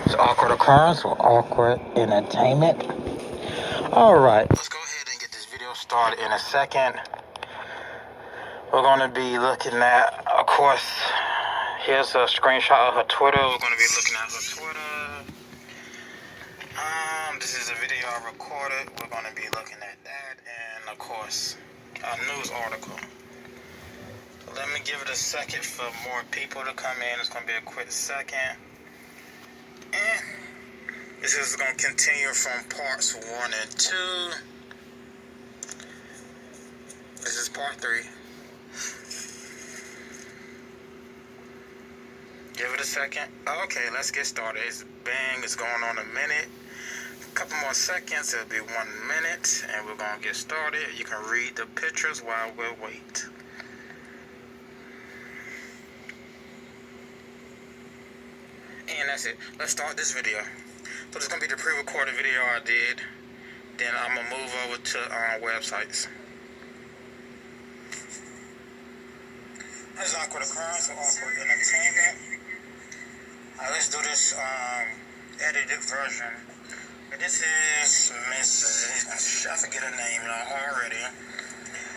It's awkward occurrence or awkward entertainment. Alright, let's go ahead and get this video started in a second. We're going to be looking at, of course, here's a screenshot of her Twitter. We're going to be looking at her Twitter. This is a video I recorded. We're going to be looking at that, and of course, a news article. Let me give it a second for more people to come in. It's going to be a quick second. And this is going to continue from parts 1 and 2. This is part 3. Give it a second. Okay, let's get started. It's bang. It's going on a minute. A couple more seconds. It'll be 1 minute. And we're going to get started. You can read the pictures while we wait. And that's it. Let's start this video. So this is going to be the pre-recorded video I did. Then I'm going to move over to websites. This is awkward occurrence or awkward entertainment. Let's do this edited version. This is Miss, I forget her name already.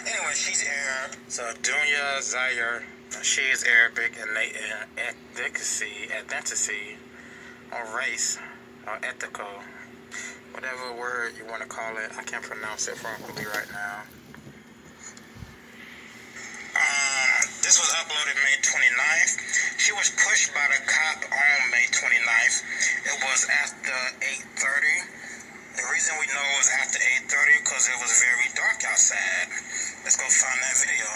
Anyway, she's Arab. So Dounya Zayer. She is Arabic and ethnicity, or race, or ethical, whatever word you want to call it. I can't pronounce it properly right now. This was uploaded May 29th. She was pushed by the cop on May 29th. It was after 8:30. The reason we know it was after 8:30 because it was very dark outside. Let's go find that video.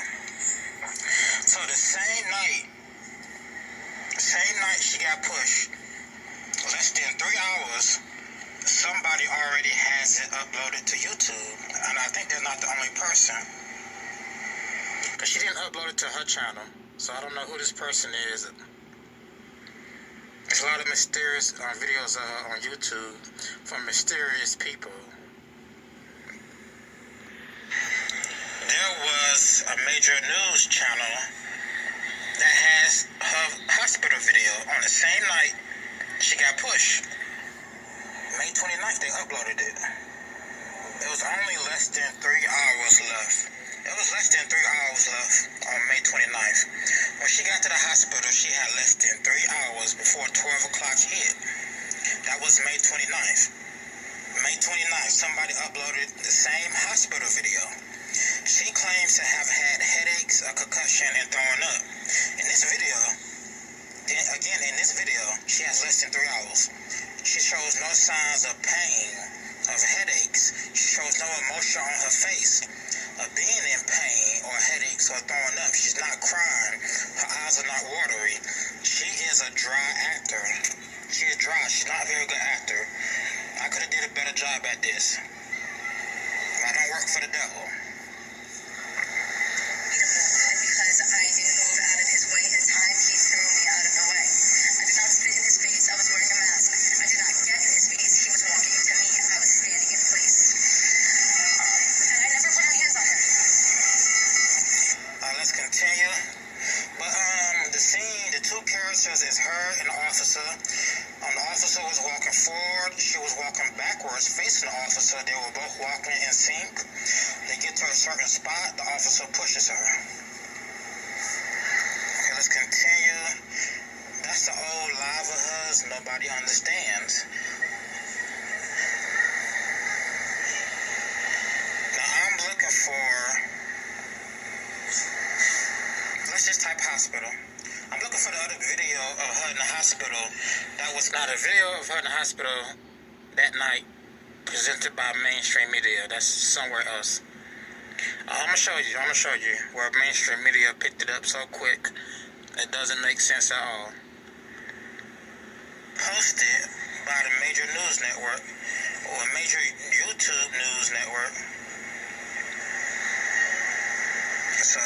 So the same night she got pushed, less than 3 hours, somebody already has it uploaded to YouTube. And I think they're not the only person. Because she didn't upload it to her channel. So I don't know who this person is. There's a lot of mysterious videos on YouTube from mysterious people. There was a major news channel that has her hospital video on the same night she got pushed. May 29th, they uploaded it. It was only less than 3 hours left. It was less than 3 hours left on May 29th. When she got to the hospital, she had less than 3 hours before 12 o'clock hit. That was May 29th. May 29th, somebody uploaded the same hospital video. She claims to have had headaches, a concussion, and throwing up. In this video, she has less than 3 hours. She shows no signs of pain, of headaches. She shows no emotion on her face of being in pain or headaches or throwing up. She's not crying. Her eyes are not watery. She is a dry actor. She is dry. She's not a very good actor. I could have did a better job at this. I don't work for the devil. Is her and the officer. The officer was walking forward. She was walking backwards, facing the officer. They were both walking in sync. They get to a certain spot. The officer pushes her. Okay, let's continue. That's the old live of hers. Nobody understands. Now I'm looking for. Let's just type hospital. I'm looking for the other video of her in the hospital. That was not a video of her in the hospital that night presented by mainstream media. That's somewhere else. I'm going to show you where mainstream media picked it up so quick. It doesn't make sense at all. Posted by the major news network or a major YouTube news network. So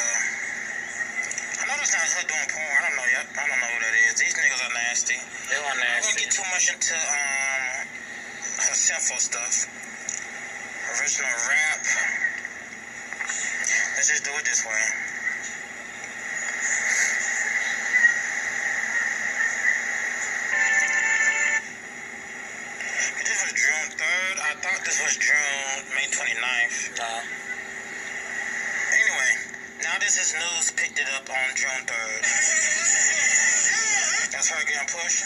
I know it's not her doing porn. I don't know yet. I don't know who that is. These niggas are nasty. They are nasty. I won't get too much into her sinful stuff. Original rap. Let's just do it this way. Genesis News picked it up on June 3rd. That's her getting pushed.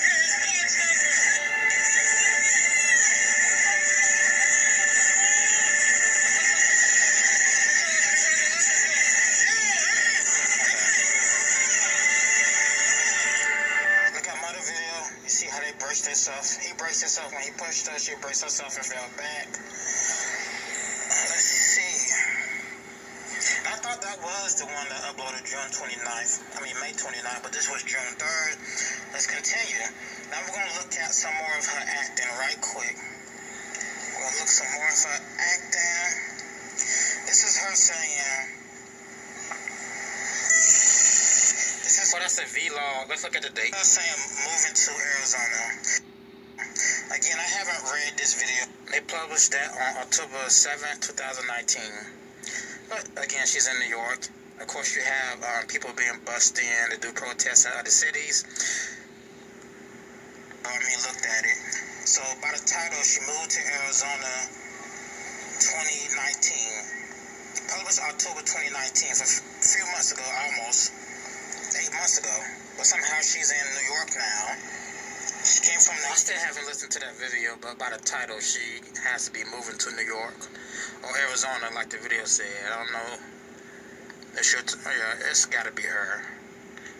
Look at mother video. You see how they braced themselves? He braced himself when he pushed her. She braced herself and fell back. Let's see. I thought that was the one that uploaded May 29th, but this was June 3rd. Let's continue. Now we're going to look at some more of her acting right quick. We're going to look some more of her acting. This is her saying, that's a vlog. Let's look at the date. Her saying moving to Arizona. Again, I haven't read this video. They published that on October 7th, 2019. But again, she's in New York. Of course, you have people being bussed in to do protests in other cities. Looked at it. So by the title, she moved to Arizona 2019. Published October 2019, so a few months ago, almost 8 months ago. But somehow she's in New York now. She came from I still haven't listened to that video, but by the title, she has to be moving to New York or Arizona, like the video said. I don't know. It's got to be her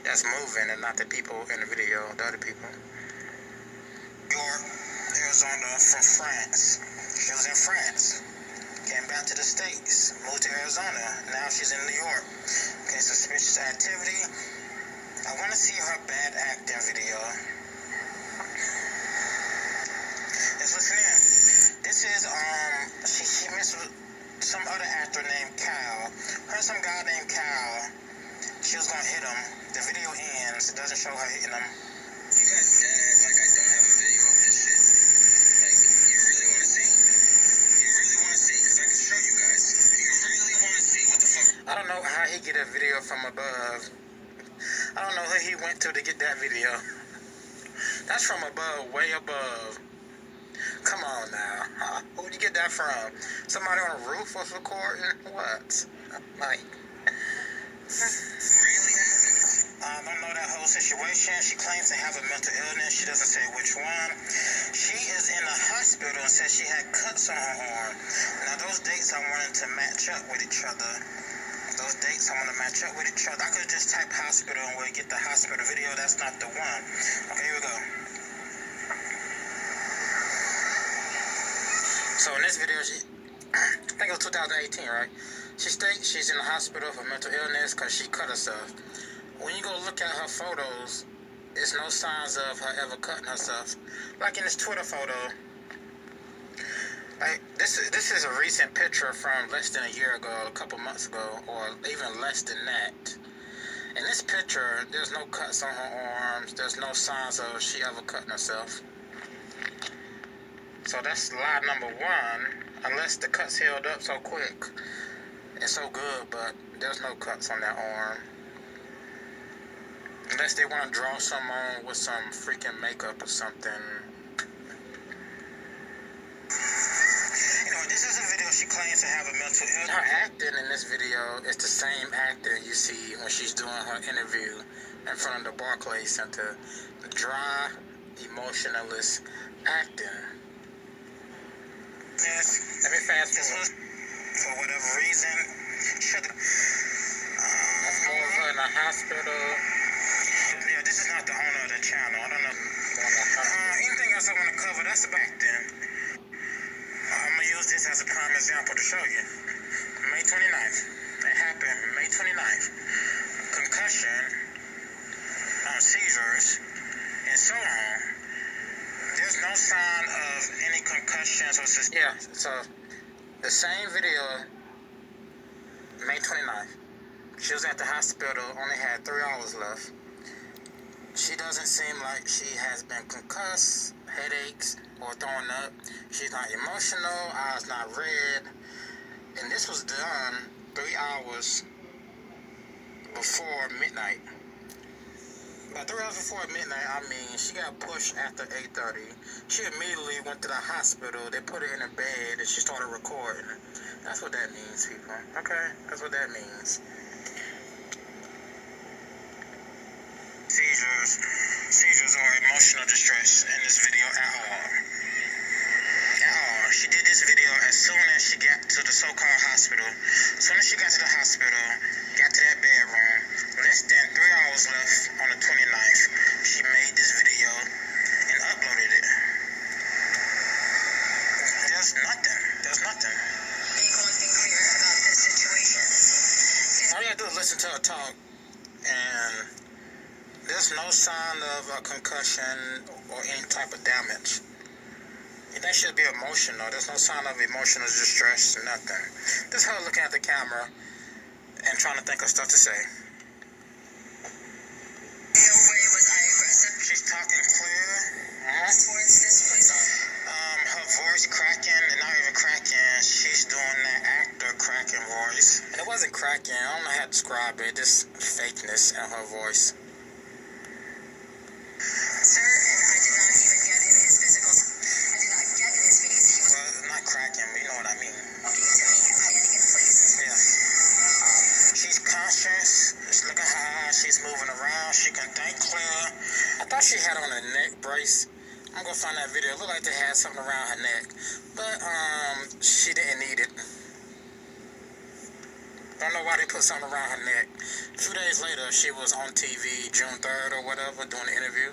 that's moving, and not the people in the video, the other people. York, Arizona, from France. She was in France. Came back to the States. Moved to Arizona. Now she's in New York. Okay, suspicious activity. I want to see her bad acting video. Let's listen in. This is, she messed with some other actor named Kyle. Heard some guy named Kyle. She was gonna hit him. The video ends. It doesn't show her hitting him. You guys dead ass like I don't have a video of this shit. Like, you really want to see? You really want to see? Because I can show you guys. You really want to see what the fuck? I don't know how he get a video from above. I don't know who he went to get that video. That's from above, way above. Come on now. Where'd you get that from? Somebody on a roof was recording? What? Like, really? I don't know that whole situation. She claims to have a mental illness. She doesn't say which one. She is in a hospital and says she had cuts on her arm. Now, those dates I wanted to match up with each other. I could just type hospital and we'll get the hospital video. That's not the one. Okay, here we go. So in this video, I think it was 2018, right? She states she's in the hospital for mental illness because she cut herself. When you go look at her photos, there's no signs of her ever cutting herself. Like in this Twitter photo, like this is a recent picture from less than a year ago, a couple months ago, or even less than that. In this picture, there's no cuts on her arms. There's no signs of she ever cutting herself. So that's lie number one, unless the cuts healed up so quick and so good, but there's no cuts on that arm. Unless they want to draw someone with some freaking makeup or something. Anyway, this is a video she claims to have a mental illness. Her acting in this video is the same acting you see when she's doing her interview in front of the Barclays Center. Dry, emotionless acting. Yes. Let me fast forward. For whatever reason, that's more of her in the hospital. Yeah, this is not the owner of the channel. I don't know. Anything else I want to cover, that's about then. I'm going to use this as a prime example to show you. May 29th. It happened May 29th. Concussion, seizures, and so on. There's no sign of any concussions or... Yeah, so the same video, May 29th. She was at the hospital, only had 3 hours left. She doesn't seem like she has been concussed, headaches, or throwing up. She's not emotional, eyes not red. And this was done 3 hours before midnight. About 3 hours before midnight, she got pushed after 8:30. She immediately went to the hospital. They put her in a bed and she started recording. That's what that means, people. Okay? That's what that means. seizures or emotional distress in this video at all. She did this video as soon as she got to the so-called hospital. As soon as she got to the hospital, got to that bedroom, less than 3 hours left on the 29th, she made this video and uploaded it. There's nothing. Make one thing clear about this situation. All you have to do is listen to her talk, and there's no sign of a concussion or any type of damage. That should be emotional. There's no sign of emotional distress, nothing. Just her looking at the camera and trying to think of stuff to say. No way was I aggressive. She's talking clear. Towards this police officer. Her voice cracking, and not even cracking. She's doing that actor cracking voice. And it wasn't cracking. I don't know how to describe it. Just fakeness in her voice. Sir, and I did not even get in his physical. I did not get in his face. He was. Well, not cracking, but you know what I mean. Okay, to me, I had to get in place. Yeah. She's conscious. She's looking high. She's moving around. She can think clear. I thought she had on a neck brace. I'm gonna find that video. It looked like they had something around her neck, but she didn't need it. Don't know why they put something around her neck. A few days later, she was on TV, June 3rd or whatever, doing an interview.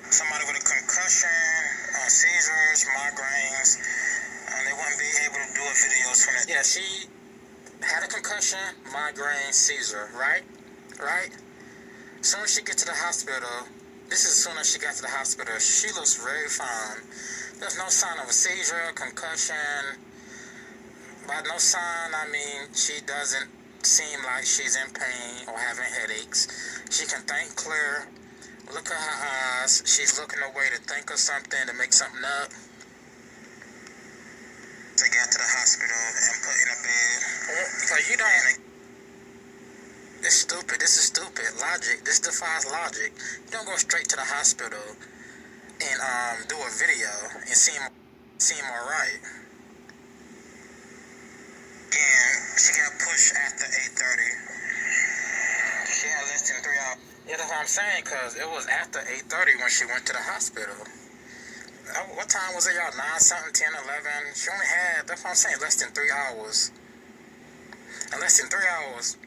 Somebody with a concussion, seizures, migraines, and they wouldn't be able to do a videos from it. Yeah, she had a concussion, migraine, seizure, right? As soon as she gets to the hospital, this is as soon as she got to the hospital, she looks very fine. There's no sign of a seizure, concussion. By no sign, I mean she doesn't seem like she's in pain or having headaches. She can think clear. Look at her eyes. She's looking away to think of something, to make something up. They got to the hospital and put in a bed. So you don't... It's stupid. This is stupid. Logic. This defies logic. You don't go straight to the hospital and do a video and seem alright. Again, she got pushed after 8:30. She had less than 3 hours. Yeah, that's what I'm saying, because it was after 8:30 when she went to the hospital. What time was it, y'all? 9 something, 10, 11? She only had, that's what I'm saying, less than 3 hours. In less than 3 hours,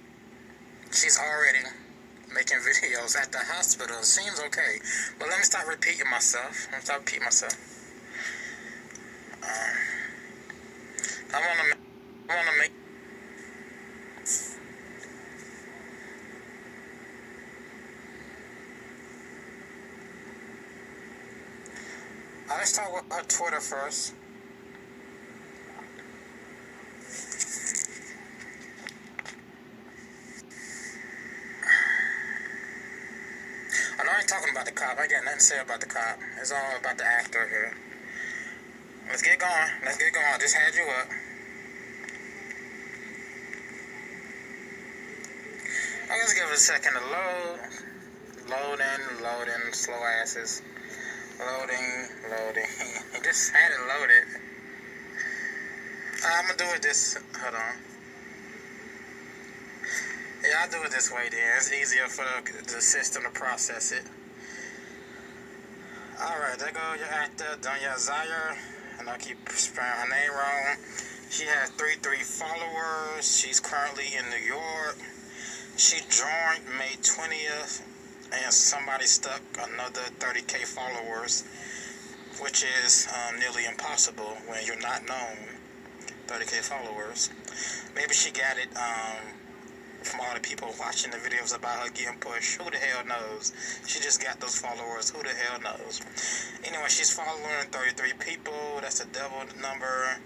she's already making videos at the hospital. Seems okay. But let me stop repeating myself. I want to make... let's start with her Twitter first. I know I ain't talking about the cop. I got nothing to say about the cop. It's all about the actor here. Let's get going. I just had you up. I'll just give it a second to load. Loading, slow asses. Loading. He just had it loaded. I'm gonna do it this, hold on. Yeah, I'll do it this way then. It's easier for the system to process it. Alright, there go your actor, Dounya Zayer. And I keep spelling her name wrong. She has 33 followers. She's currently in New York. She joined May 20th. And somebody stuck another 30K followers, which is nearly impossible when you're not known. 30K followers. Maybe she got it from all the people watching the videos about her getting pushed. Who the hell knows? She just got those followers. Who the hell knows? Anyway, she's following 33 people. That's a devil number.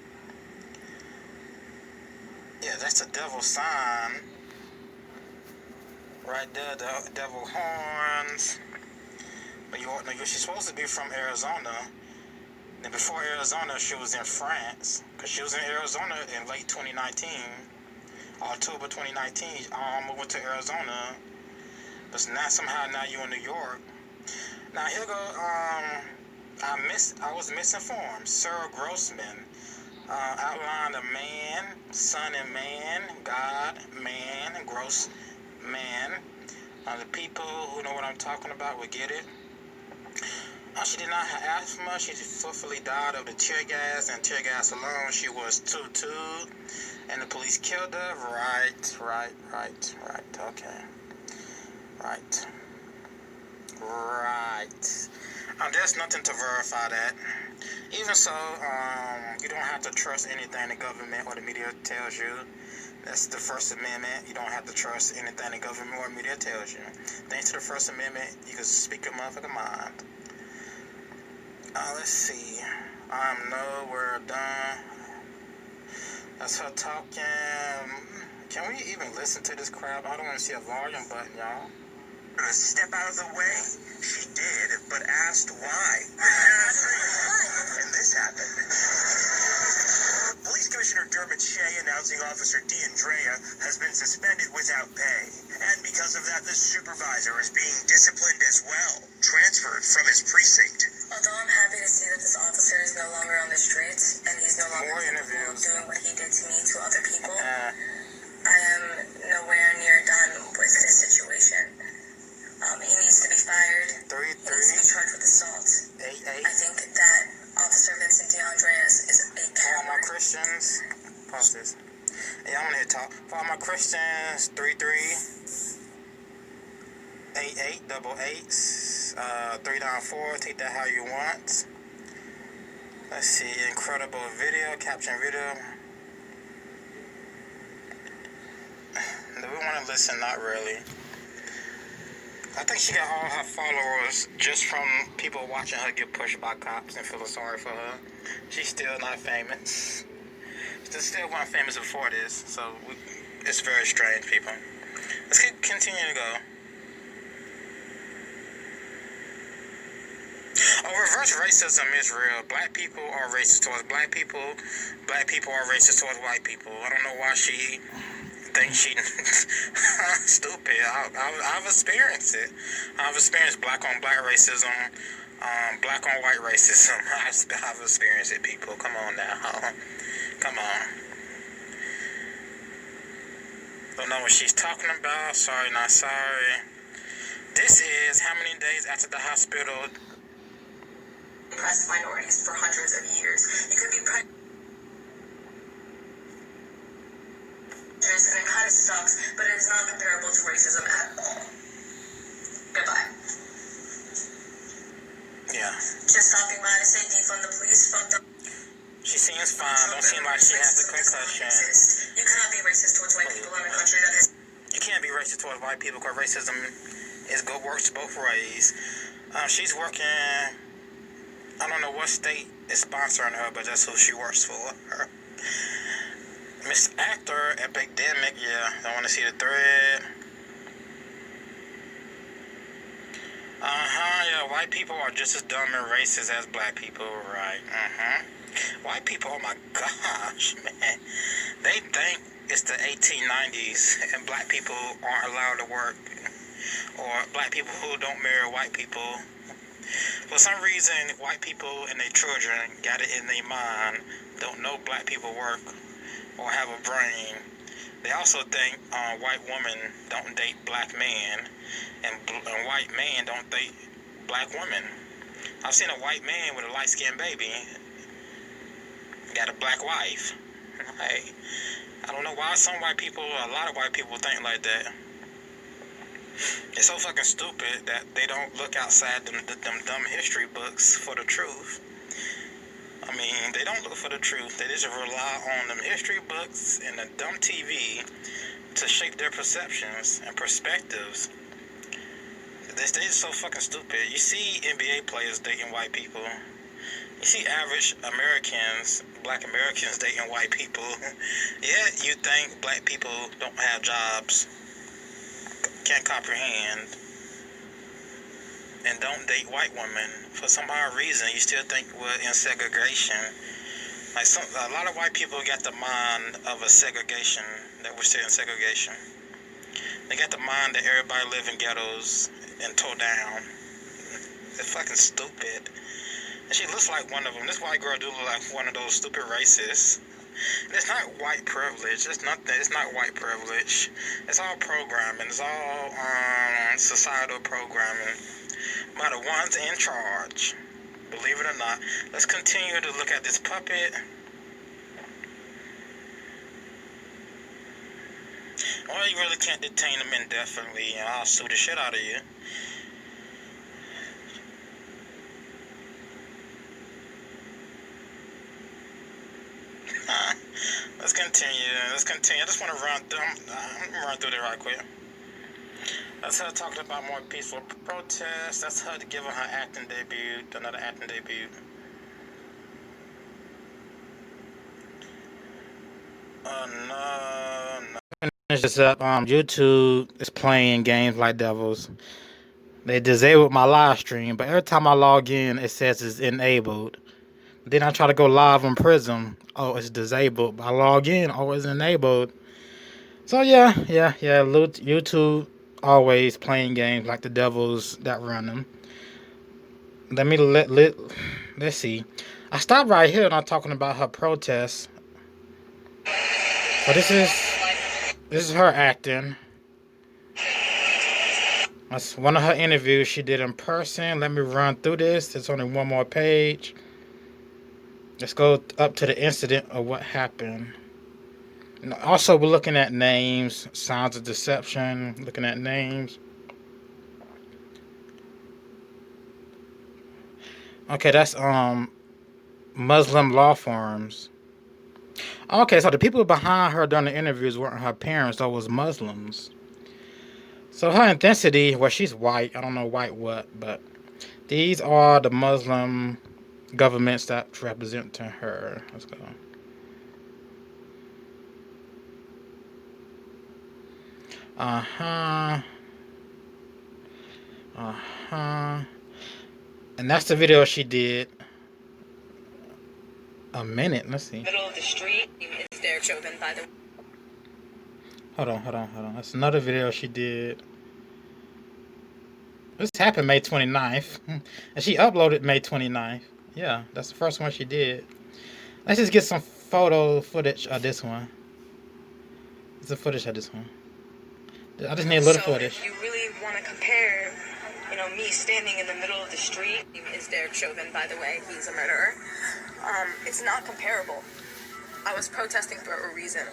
Yeah, that's a devil sign. Right there, the devil horns. But she's supposed to be from Arizona. And before Arizona, she was in France. Because she was in Arizona in late 2019. October 2019, moved to Arizona. But now you're in New York. Now here go, I was misinformed. Sarah Grossman outlined a man, son and man, God, man, gross man, The people who know what I'm talking about will get it. She did not have asthma. She forcefully died of the tear gas and tear gas alone. She was 2-2, and the police killed her. Right. Okay. Right. There's nothing to verify that. Even so, you don't have to trust anything the government or the media tells you. That's the First Amendment. You don't have to trust anything the government or media tells you. Thanks to the First Amendment, you can speak your motherfucking mind. Let's see. I'm nowhere done. That's her talking. Can we even listen to this crap? I don't want to see a volume button, y'all. Step out of the way. She did, but asked why. And this happened. Police Commissioner Dermot Shea announcing Officer D'Andrea has been suspended without pay. And because of that, the supervisor is being disciplined as well, transferred from his precinct. Although I'm happy to see that this officer is no longer on the streets and he's no longer capable of doing what he did to me to other people, I am nowhere near done with this situation. He needs to be fired. He needs to be charged with assault. I think that Officer Vincent D'Andreas is a coward. For all my Christians, pause this. Yeah, I'm gonna hit talk. For all my Christians, 338888, 394. Take that how you want. Let's see, incredible video, caption video. Do we want to listen? Not really. I think she got all her followers just from people watching her get pushed by cops and feeling sorry for her. She's still not famous. She still wasn't famous before this, so it's very strange, people. Let's continue to go. Reverse racism is real. Black people are racist towards black people. Black people are racist towards white people. I don't know why she thinks she stupid. I've experienced it. I've experienced black on black racism, black on white racism. I've experienced it, people. Come on now. Come on. Don't know what she's talking about. Sorry, not sorry. This is how many days after the hospital oppressed minorities for hundreds of years. You could be prejudiced, and it kind of sucks, but it is not comparable to racism at all. Goodbye. Yeah. Just stopping by to say defund the police. Fucked up. She seems fine. Don't seem like she has a concussion. You cannot be racist towards white people in a country that has. You can't be racist towards white people because racism works both ways. She's working. I don't know what state is sponsoring her, but that's who she works for. Miss Actor, Epidemic, yeah. I want to see the thread. Yeah, white people are just as dumb and racist as black people, right? White people, oh my gosh, man. They think it's the 1890s and black people aren't allowed to work. Or black people who don't marry white people. For some reason, white people and their children got it in their mind, don't know black people work or have a brain. They also think white women don't date black men, and white men don't date black women. I've seen a white man with a light-skinned baby, got a black wife. Hey, I don't know why a lot of white people think like that. It's so fucking stupid that they don't look outside them dumb history books for the truth. I mean, they don't look for the truth. They just rely on them history books and the dumb TV to shape their perceptions and perspectives. They're just so fucking stupid. You see NBA players dating white people. You see average Americans, black Americans dating white people. Yet you think black people don't have jobs, can't comprehend, and don't date white women. For some odd reason, you still think we're in segregation. Like a lot of white people got the mind of a segregation, that we're still in segregation. They got the mind that everybody live in ghettos and tore down. It's fucking stupid. And she looks like one of them. This white girl do look like one of those stupid racists. It's not white privilege. It's nothing. It's not white privilege. It's all programming. It's all societal programming by the ones in charge. Believe it or not. Let's continue to look at this puppet. Or you really can't detain them indefinitely. I'll sue the shit out of you. Let's continue. I just want to run through it right quick. That's her talking about more peaceful protests. That's her giving her acting debut, another acting debut. No. Finish this up. YouTube is playing games like devils. They disabled my live stream, but every time I log in, it says it's enabled. Then I try to go live on Prism. Oh, it's disabled. I log in. Oh, it's enabled. So yeah. YouTube always playing games like the devils that run them. Let's see. I stopped right here and I'm talking about her protests. So this is her acting. That's one of her interviews she did in person. Let me run through this. There's only one more page. Let's go up to the incident of what happened. And also, we're looking at names, signs of deception, looking at names. Okay, that's Muslim law firms. Okay, so the people behind her during the interviews weren't her parents, those was Muslims. So her ethnicity, well, she's white. I don't know white what, but these are the Muslim governments that represent her. Let's go. And that's the video she did. A minute. Let's see. Middle of the street is there chosen by the. Hold on. That's another video she did. This happened May 29th. And she uploaded May 29th. Yeah, that's the first one she did. Let's just get some photo footage of this one. It's the footage of this one. I just need a little footage. If you really want to compare, me standing in the middle of the street is there chosen, by the way, he's a murderer. It's not comparable. I was protesting for a reason.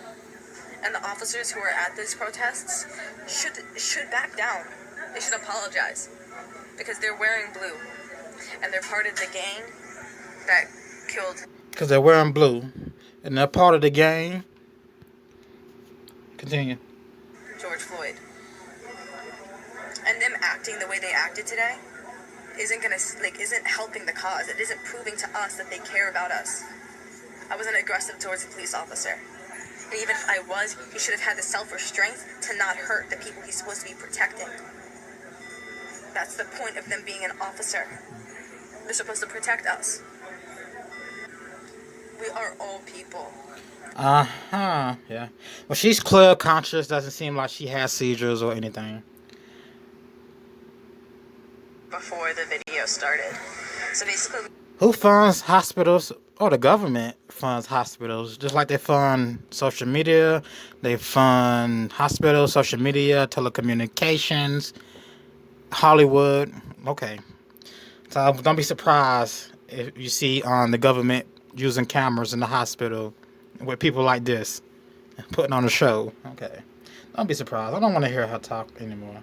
And the officers who are at these protests should back down. They should apologize. Because they're wearing blue. And they're part of the gang that killed. Because they're wearing blue. And they're part of the gang. Continue. George Floyd. And them acting the way they acted today isn't helping the cause. It isn't proving to us that they care about us. I wasn't aggressive towards the police officer. And even if I was, he should have had the self-restraint to not hurt the people he's supposed to be protecting. That's the point of them being an officer. They're supposed to protect us. We are all people. Yeah. Well, she's clear conscious. Doesn't seem like she has seizures or anything. Before the video started. So basically... Who funds hospitals? Oh, the government funds hospitals. Just like they fund social media. They fund hospitals, social media, telecommunications, Hollywood. Okay. So don't be surprised if you see the government using cameras in the hospital with people like this putting on a show. Okay. Don't be surprised. I don't want to hear her talk anymore.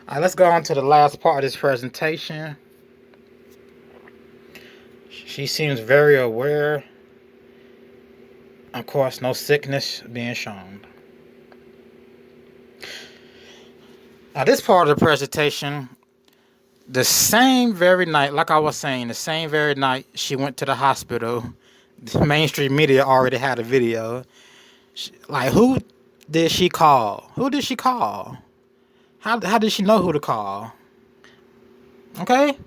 All right, let's go on to the last part of this presentation. She seems very aware. Of course, no sickness being shown. Now, this part of the presentation, the same very night, like I was saying, the same very night she went to the hospital, the mainstream media already had a video. Who did she call? Who did she call? How did she know who to call? Okay?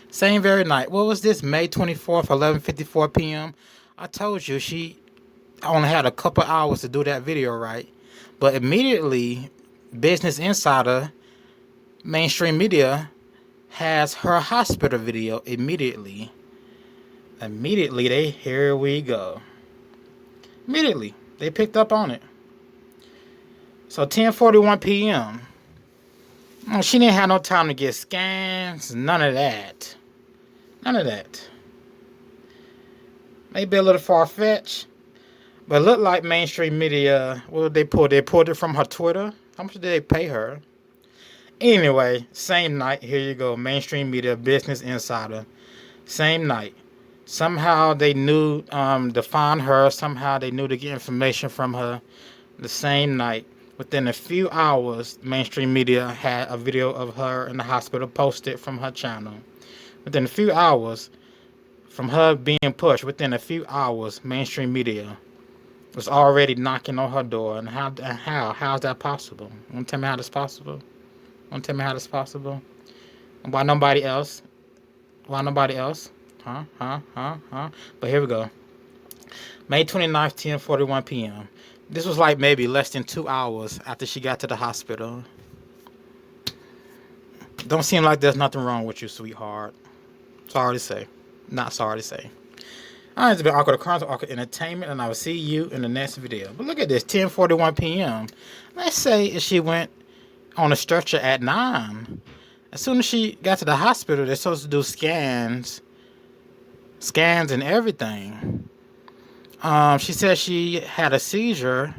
Same very night. What was this? May 24th, 11:54 p.m. I told you she only had a couple hours to do that video, right? But immediately, Business Insider, mainstream media, has her hospital video immediately. Here we go. Immediately. They picked up on it. So 10:41 p.m. She didn't have no time to get scans. None of that. None of that. Maybe a little far-fetched. But it looked like mainstream media. What did they pull? They pulled it from her Twitter. How much did they pay her? Anyway, same night. Here you go. Mainstream media, Business Insider. Same night. Somehow they knew to find her. Somehow they knew to get information from her. The same night. Within a few hours, mainstream media had a video of her in the hospital posted from her channel. Within a few hours, from her being pushed, within a few hours, mainstream media was already knocking on her door. And how's that possible? Want to tell me how that's possible? Want to tell me how that's possible? Why nobody else? Why nobody else? Huh? But here we go. May 29th, 10:41 p.m. This was like maybe less than 2 hours after she got to the hospital. Don't seem like there's nothing wrong with you, sweetheart. Sorry to say. Not sorry to say. Alright, it's been Awkward Occurrence, Awkward Entertainment, and I will see you in the next video. But look at this, 10:41 p.m. Let's say if she went on a stretcher at 9. As soon as she got to the hospital, they're supposed to do scans and everything. She said she had a seizure.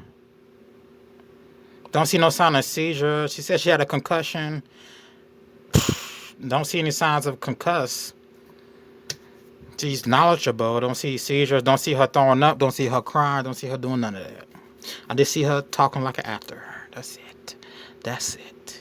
Don't see no sign of seizure. She said she had a concussion. Don't see any signs of concuss. She's knowledgeable. Don't see seizures. Don't see her throwing up. Don't see her crying. Don't see her doing none of that. I just see her talking like an actor. That's it. That's it.